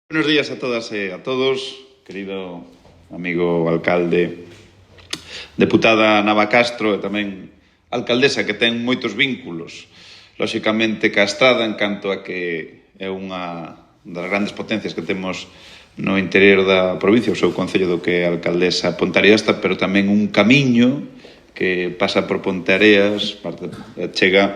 Buenos días a todas e a todos, querido amigo alcalde, deputada Nava Castro e tamén alcaldesa que ten moitos vínculos, lóxicamente ca Estrada, en canto a que é unha das grandes potencias que temos no interior da provincia, o seu concello do que é a alcaldesa Ponteareasta, pero tamén un camiño que pasa por Ponteareas, chega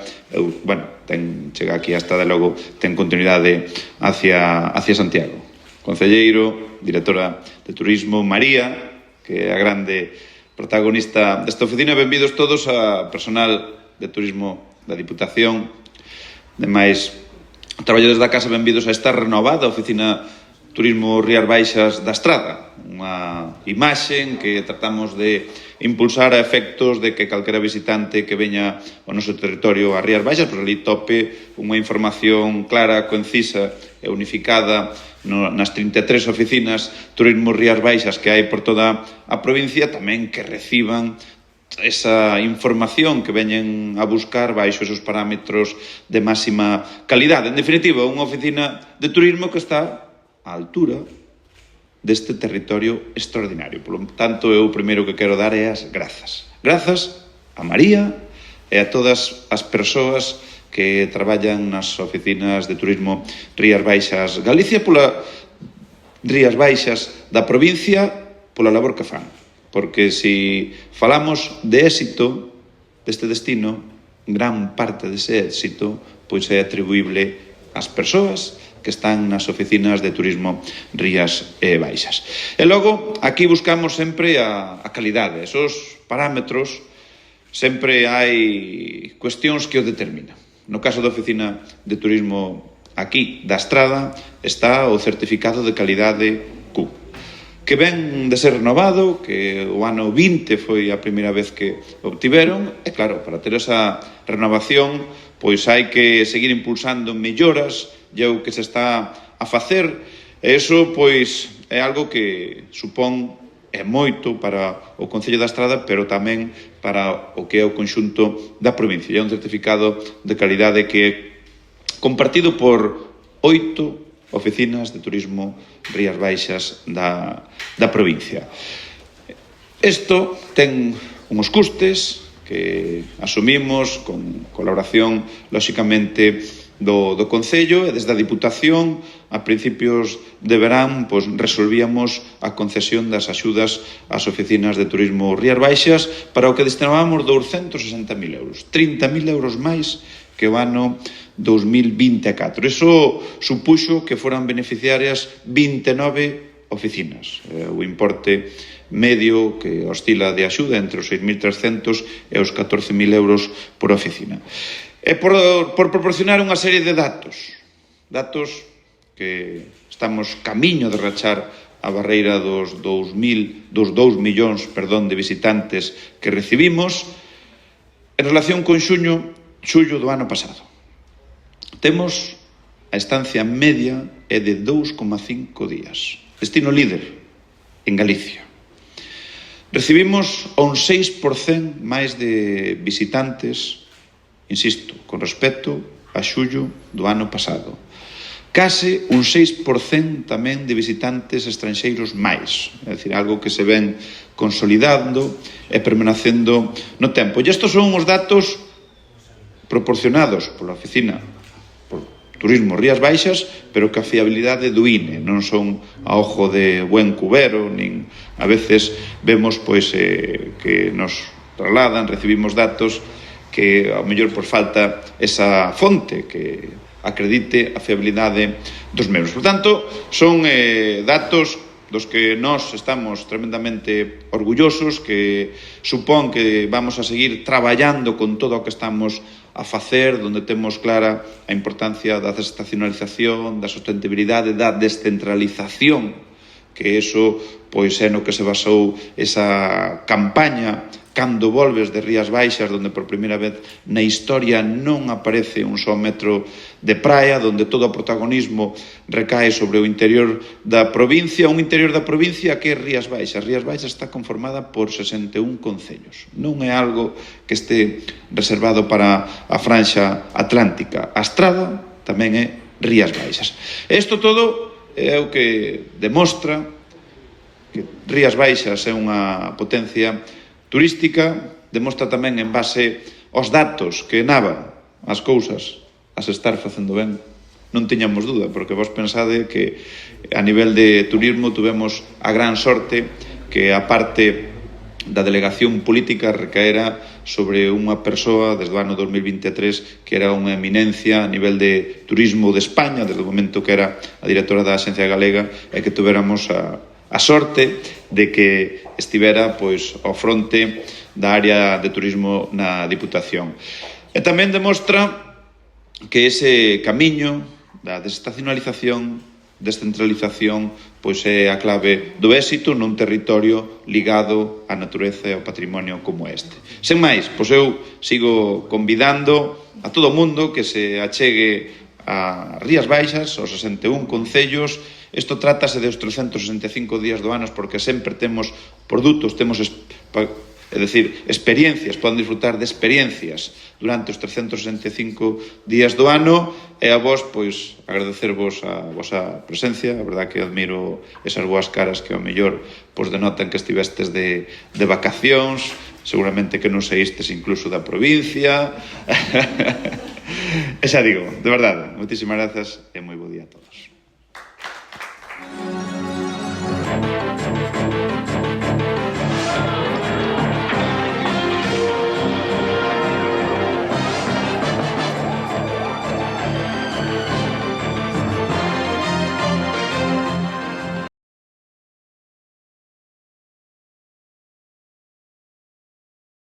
aquí hasta de logo, ten continuidade hacia Santiago. Concelleiro, directora de Turismo, María, que é a grande protagonista desta oficina. Benvidos todos a personal de Turismo da Diputación. Demais, traballadores da casa, benvidos a esta renovada oficina Turismo Rías Baixas da Estrada, unha imaxe que tratamos de impulsar a efectos de que calquera visitante que veña ao noso territorio a Rías Baixas, pois ali tope unha información clara, concisa e unificada nas 33 oficinas Turismo Rías Baixas que hai por toda a provincia, tamén que reciban esa información que veñen a buscar baixo esos parámetros de máxima calidade. En definitiva, unha oficina de turismo que está á altura deste territorio extraordinario. Por lo tanto, eu o primeiro que quero dar é as grazas. Grazas a María e a todas as persoas que traballan nas oficinas de turismo Rías Baixas Galicia, pola Rías Baixas da provincia, pola labor que fan. Porque se falamos de éxito deste destino, gran parte dese éxito pois é atribuible ás persoas que están nas oficinas de turismo Rías Baixas. E logo, aquí buscamos sempre a calidade. Esos parámetros sempre hai cuestións que o determinan. No caso da oficina de turismo aquí da Estrada está o certificado de calidade Q, que ven de ser renovado, que o ano 20 foi a primeira vez que obtiveron, e claro, para ter esa renovación, pois hai que seguir impulsando melloras, e o que se está a facer, e iso, pois, é algo que supón é moito para o Concello da Estrada, pero tamén para o que é o conxunto da provincia. É un certificado de calidade que é compartido por 8 oficinas de turismo Rías Baixas da provincia. Isto ten uns custes que asumimos con colaboración, lóxicamente, do Concello, e desde a Diputación a principios de verán resolvíamos a concesión das axudas ás oficinas de turismo Rías Baixas, para o que destinábamos 260.000 euros, 30.000 euros máis que o ano 2024. Iso supuxo que foran beneficiarias 29 oficinas. O importe medio que oscila de axuda entre os 6.300 e os 14.000 euros por oficina. E por proporcionar unha serie de datos que estamos camiño de rachar a barreira dos 2 millóns de visitantes que recibimos en relación con xullo do ano pasado. Temos a estancia media é de 2,5 días. Destino líder en Galicia. Recibimos un 6% máis de visitantes, insisto, con respecto a xullo do ano pasado. Case un 6% tamén de visitantes estranxeiros máis. É dicir, algo que se ven consolidando e permanecendo no tempo. E estes son os datos proporcionados pola oficina por Turismo Rías Baixas, pero que a fiabilidade do INE non son a ojo de buen cubero, nin a veces vemos que nos trasladan, recibimos datos que ao mellor por falta esa fonte que acredite a fiabilidade dos mesmos. Por tanto, son datos dos que nós estamos tremendamente orgullosos, que supón que vamos a seguir traballando con todo o que estamos a facer, donde temos clara a importancia da desestacionalización, da sustentabilidade, da descentralización, que iso é no que se basou esa campaña Cando volves de Rías Baixas, donde por primeira vez na historia non aparece un só metro de praia, donde todo o protagonismo recae sobre o interior da provincia, un interior da provincia que é Rías Baixas. Rías Baixas está conformada por 61 concellos. Non é algo que este reservado para a franxa atlántica. A Estrada tamén é Rías Baixas. Isto todo é o que demostra que Rías Baixas é unha potencia turística, demostra tamén en base aos datos que Nava as cousas as estar facendo ben. Non tiñamos dúda, porque vos pensade que a nivel de turismo tuvemos a gran sorte que a parte da delegación política recaera sobre unha persoa desde o ano 2023 que era unha eminencia a nivel de turismo de España, desde o momento que era a directora da Axencia Galega, e que tuveramos a sorte de que estivera pois ao fronte da área de turismo na Diputación. E tamén demostra que ese camiño da desestacionalización, descentralización, pois é a clave do éxito nun territorio ligado á natureza e ao patrimonio como este. Sen máis, pois eu sigo convidando a todo o mundo que se achegue a Rías Baixas, aos 61 concellos. Isto trátase dos 365 días do ano, porque sempre temos produtos, temos experiencias, poden disfrutar de experiencias durante os 365 días do ano, e a vos, pois, agradecervos a vosa presencia. A verdad que admiro esas boas caras que ao mellor pois denotan que estivestes de vacacións, seguramente que non saístes incluso da provincia. E xa digo, de verdade, moitísimas grazas e